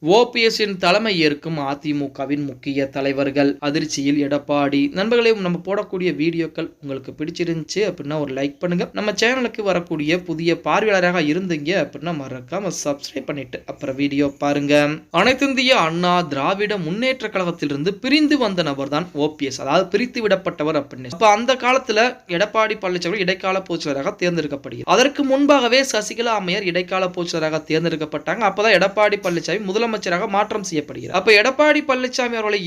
ஓபிஎஸ்ஸின் தலைமை ஏற்கும் அதிமுகவின் முக்கிய தலைவர்கள் அதிர்ச்சியில் எடப்பாடி. நண்பர்களே, நம்ம போடக்கூடிய வீடியோக்கள் உங்களுக்கு பிடிச்சிருந்துச்சு அப்படின்னா ஒரு லைக் பண்ணுங்க. நம்ம சேனலுக்கு வரக்கூடிய புதிய பார்வையாளராக இருந்தீங்க அப்படின்னா மறக்காம சப்ஸ்கிரைப் பண்ணிட்டு அப்புறம் வீடியோ பாருங்க. அனைத்திந்திய அண்ணா திராவிட முன்னேற்ற கழகத்திலிருந்து பிரிந்து வந்த நபர் தான் ஓபிஎஸ், அதாவது பிரித்து விடப்பட்டவர் அப்படின்னு. அப்ப அந்த காலத்துல எடப்பாடி பழனிசாமி இடைக்கால பொதுச்செயலராக தேர்ந்தெடுக்கப்படுகிறார். அதற்கு முன்பாகவே சசிகலா அம்மையார் இடைக்கால பொதுச்செயலராக தேர்ந்தெடுக்கப்பட்டாங்க. அப்பதான் எடப்பாடி பழனிசாமி முதலமைச்சராக மாற்றம் செய்யப்படுகிறார். அப்ப எடப்பாடி பழனிசாமி அவர்களை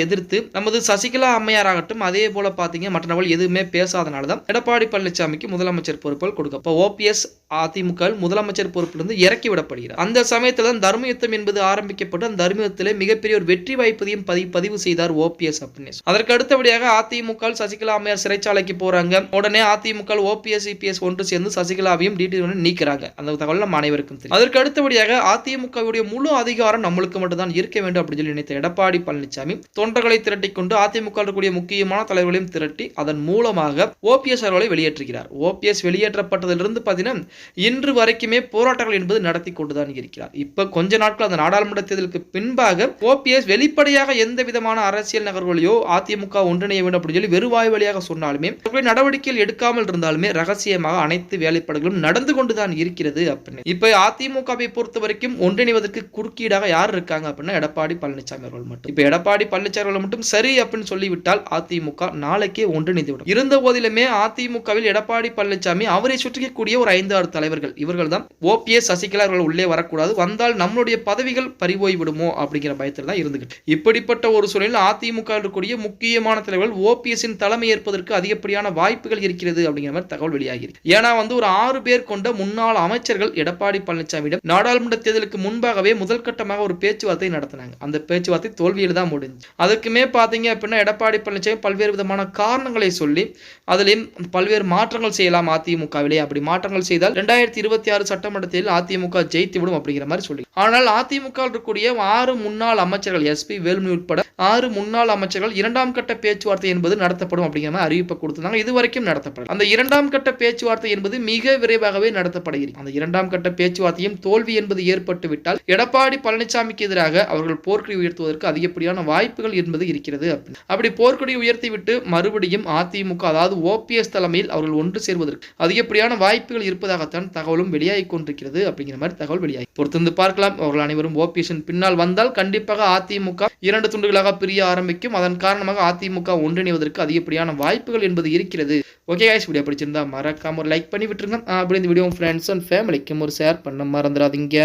எதிர்த்து நமது சசிகலா அம்மையார் ஆகட்டும், அதே போல பாத்தீங்க மற்ற நபர்கள் எதுவுமே பேசாதனாலதான் எடப்பாடி பழனிசாமிக்கு முதலமைச்சர் பொறுப்புகள் கொடுக்க ஓபிஎஸ் அதிமுக முதலமைச்சர் பொறுப்பிலிருந்து இறக்கி விடப்படுகிறார். அந்த சமயத்தில் தான் தர்ம யுத்தம் என்பது ஆரம்பிக்கப்பட்டு அந்த தர்ம யுத்தத்திலே மிகப்பெரிய ஒரு வெற்றி வாய்ப்பையும் பதிவு செய்தார் ஓபிஎஸ் அப்படின்னு. அதற்கு அடுத்தபடியாக அதிமுக சசிகலா அம்மையார் சிறைச்சாலைக்கு போறாங்க. உடனே அதிமுக ஓபிஎஸ் இபிஎஸ் ஒன்று சேர்ந்து சசிகலாவையும் டிடிவி நீக்கிறாங்க. அந்த தகவல் நம்ம அனைவருக்கும் தெரியும். அதற்கு அடுத்தபடியாக அதிமுகவுடைய முழு அதிகாரம் நம்மளுக்கு மட்டும் தான் இருக்க வேண்டும் அப்படின்னு சொல்லி நினைத்த எடப்பாடி பழனிசாமி தொண்டர்களை திரட்டிக் கொண்டு அதிமுக இருக்கக்கூடிய முக்கியமான தலைவர்களையும் திரட்டி அதன் மூலமாக ஓபிஎஸ் அவர்களை வெளியேற்றுகிறார். ஓபிஎஸ் வெளியேற்றப்பட்டதிலிருந்து பார்த்தீங்கன்னா இன்று வரைக்குமே போராட்டங்கள் என்பது நடத்தி கொண்டுதான் இருக்கிறார். இப்ப கொஞ்ச நாட்கள் அந்த நாடாளுமன்ற தேர்தலுக்கு பின்பாக ஓபிஎஸ் வெளிப்படையாக எந்த விதமான அரசியல் நகர்களையோ அதிமுக ஒன்றிணைய வேண்டும் அப்படின்னு சொல்லி வெறுவாய் வழியாக சொன்னாலுமே நடவடிக்கைகள் எடுக்காமல் இருந்தாலுமே ரகசியமாக அனைத்து வேலைப்பாடுகளும் நடந்து கொண்டுதான் இருக்கிறது அப்படின்னு. இப்ப அதிமுகவை பொறுத்த வரைக்கும் ஒன்றிணைவதற்கு குறுக்கீடாக யார் இருக்காங்க அப்படின்னா எடப்பாடி பழனிசாமி அவர்கள் மட்டும். இப்ப எடப்பாடி பழனிசாமி அவர்கள் மட்டும் சரி அப்படின்னு சொல்லிவிட்டால் அதிமுக நாளைக்கே ஒன்றிணைந்து விடும். இருந்த போதிலுமே அதிமுகவில் எடப்பாடி பழனிசாமி அவரை சுற்றிக்கக்கூடிய ஒரு 5-6 தலைவர்கள், இவர்கள் தான் ஓபிஎஸ் சசிகலா அவர்கள் உள்ளே வரக்கூடாது, வந்தால் நம்மளுடைய பதவிகள் பறிபோய் விடுமோ அப்படிங்கிற பயத்தில் தான் இருந்துகிட்டு. இப்படிப்பட்ட ஒரு சூழலில் அதிமுக இருக்கக்கூடிய முக்கியமான தலைவர்கள் ஓபிஎஸ்ஸின் தலைமை ஏற்பதற்கு அதிகப்படியான வாய்ப்புகள் இருக்கிறது அப்படிங்கிற மாதிரி தகவல் வெளியாகிறது. ஏன்னா ஒரு 6 பேர் கொண்ட முன்னாள் அமைச்சர்கள் எடப்பாடி பழனிசாமியிடம் நாடாளுமன்ற தேர்தலுக்கு முன்பாகவே முதல் கட்டமாக ஒரு பேச்சுவார்த்தை நடத்தினாங்க. அந்த பேச்சுவார்த்தை தோல்வியில் தான் முடிஞ்சு. அதுக்குமே பாத்தீங்க அப்படின்னா எடப்பாடி பழனிசாமி பல்வேறு விதமான காரணங்களை சொல்லி அதிலும் பல்வேறு மாற்றங்கள் செய்யலாம் அதிமுகவிலே, அப்படி மாற்றங்கள் செய்தால் 2026 சட்டமன்ற தேர்தலில் அதிமுக ஜெயித்து விடும் அப்படிங்கிற மாதிரி சொல்லி. ஆனால் அதிமுக இருக்கக்கூடிய 6 முன்னாள் அமைச்சர்கள் எஸ்பி வேலுமணி உட்பட 6 முன்னாள் அமைச்சர்கள் 2ஆம் கட்ட பேச்சுவார்த்தை என்பது நடத்தப்படும் அப்படிங்கிற மாதிரி அறிவிப்பு கொடுத்திருந்தாங்க. இதுவரைக்கும் நடத்தப்படும். அந்த 2ஆம் கட்ட பேச்சுவார்த்தை என்பது மிக விரைவாகவே நடத்தப்படுகிறது. அந்த 2ஆம் கட்ட பேச்சுவார்த்தையும் தோல்வி என்பது ஏற்பட்டு விட்டால் எடப்பாடி பழனிசாமிக்கு எதிராக அவர்கள் போர்க்கொடி உயர்த்துவதற்கு அதிகப்படியான வாய்ப்புகள் என்பது இருக்கிறது. அப்படி போர்க்கொடி உயர்த்தி விட்டு மறுபடியும் அதிமுக அதாவது ஓபிஎஸ் தலைமையில் அவர்கள் ஒன்று சேர்வதற்கு அதிகப்படியான வாய்ப்புகள் இருப்பதாகத்தான் தகவலும் வெளியாகி கொண்டிருக்கிறது அப்படிங்கிற மாதிரி தகவல் வெளியாகி பொறுத்திருந்து பார்க்கலாம். அவர்கள் அனைவரும் ஓபிஎஸ் பின்னால் வந்தால் கண்டிப்பாக அதிமுக 2 துண்டுகளாக பிரிய ஆரம்பிக்கும். அதன் காரணமாக அதிமுக ஒன்றிணைவதற்கு அதிகப்படியான வாய்ப்புகள் என்பது இருக்கிறது. ஓகே गाइस, வீடியோ பிடிச்சிருந்தா மறக்காம ஒரு லைக் பண்ணி விட்டுருங்க. அப்படி இந்த வீடியோ ஃப்ரெண்ட்ஸ் அண்ட் ஃபேமிலிக்கும் ஒரு ஷேர் பண்ண மறந்துடாதீங்க.